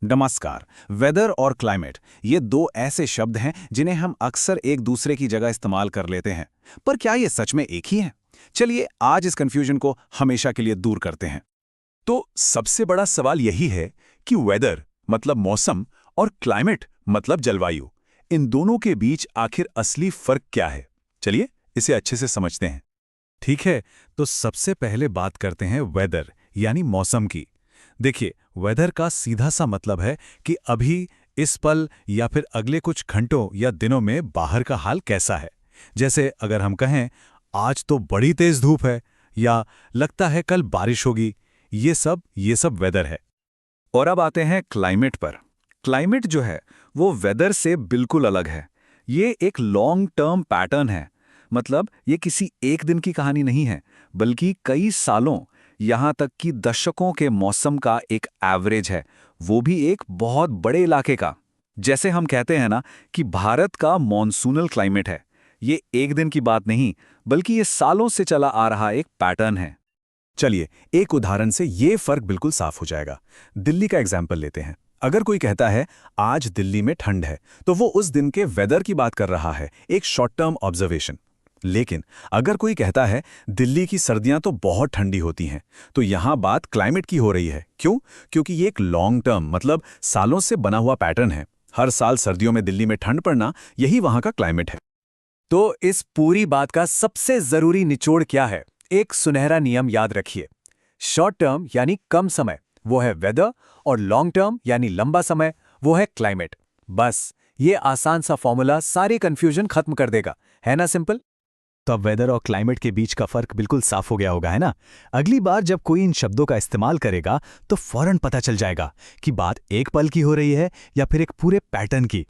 नमस्कार। वेदर और क्लाइमेट ये दो ऐसे शब्द हैं जिन्हें हम अक्सर एक दूसरे की जगह इस्तेमाल कर लेते हैं, पर क्या ये सच में एक ही हैं? चलिए आज इस कंफ्यूजन को हमेशा के लिए दूर करते हैं। तो सबसे बड़ा सवाल यही है कि वेदर मतलब मौसम और क्लाइमेट मतलब जलवायु, इन दोनों के बीच आखिर असली फर्क क्या है। चलिए इसे अच्छे से समझते हैं। ठीक है, तो सबसे पहले बात करते हैं वेदर यानी मौसम की। देखिए, वेदर का सीधा सा मतलब है कि अभी, इस पल या फिर अगले कुछ घंटों या दिनों में बाहर का हाल कैसा है। जैसे अगर हम कहें आज तो बड़ी तेज धूप है या लगता है कल बारिश होगी, ये सब वेदर है। और अब आते हैं क्लाइमेट पर। क्लाइमेट जो है वो वेदर से बिल्कुल अलग है। ये एक लॉन्ग टर्म पैटर्न है। मतलब ये किसी एक दिन की कहानी नहीं है, बल्कि कई सालों, यहाँ तक कि दशकों के मौसम का एक एवरेज है, वो भी एक बहुत बड़े इलाके का। जैसे हम कहते हैं ना कि भारत का मॉनसूनल क्लाइमेट है, ये एक दिन की बात नहीं, बल्कि ये सालों से चला आ रहा एक पैटर्न है। चलिए, एक उदाहरण से ये फर्क बिल्कुल साफ हो जाएगा। दिल्ली का एग्जाम्पल लेते हैं। अगर कोई कहता है आज दिल्ली में ठंड है, तो वो उस दिन के वेदर की बात कर रहा है, एक शॉर्ट टर्म ऑब्जर्वेशन। लेकिन अगर कोई कहता है दिल्ली की सर्दियां तो बहुत ठंडी होती हैं, तो यहां बात क्लाइमेट की हो रही है। क्यों? क्योंकि ये एक लॉन्ग टर्म मतलब सालों से बना हुआ पैटर्न है। हर साल सर्दियों में दिल्ली में ठंड पड़ना, यही वहां का क्लाइमेट है। तो इस पूरी बात का सबसे जरूरी निचोड़ क्या है? एक सुनहरा नियम याद रखिए। शॉर्ट टर्म यानी कम समय, वो है वेदर, और लॉन्ग टर्म यानी लंबा समय, वो है क्लाइमेट। बस ये आसान सा फॉर्मूला सारी कंफ्यूजन खत्म कर देगा, है ना सिंपल? तो अब वेदर और क्लाइमेट के बीच का फर्क बिल्कुल साफ हो गया होगा, है ना? अगली बार जब कोई इन शब्दों का इस्तेमाल करेगा तो फौरन पता चल जाएगा कि बात एक पल की हो रही है या फिर एक पूरे पैटर्न की।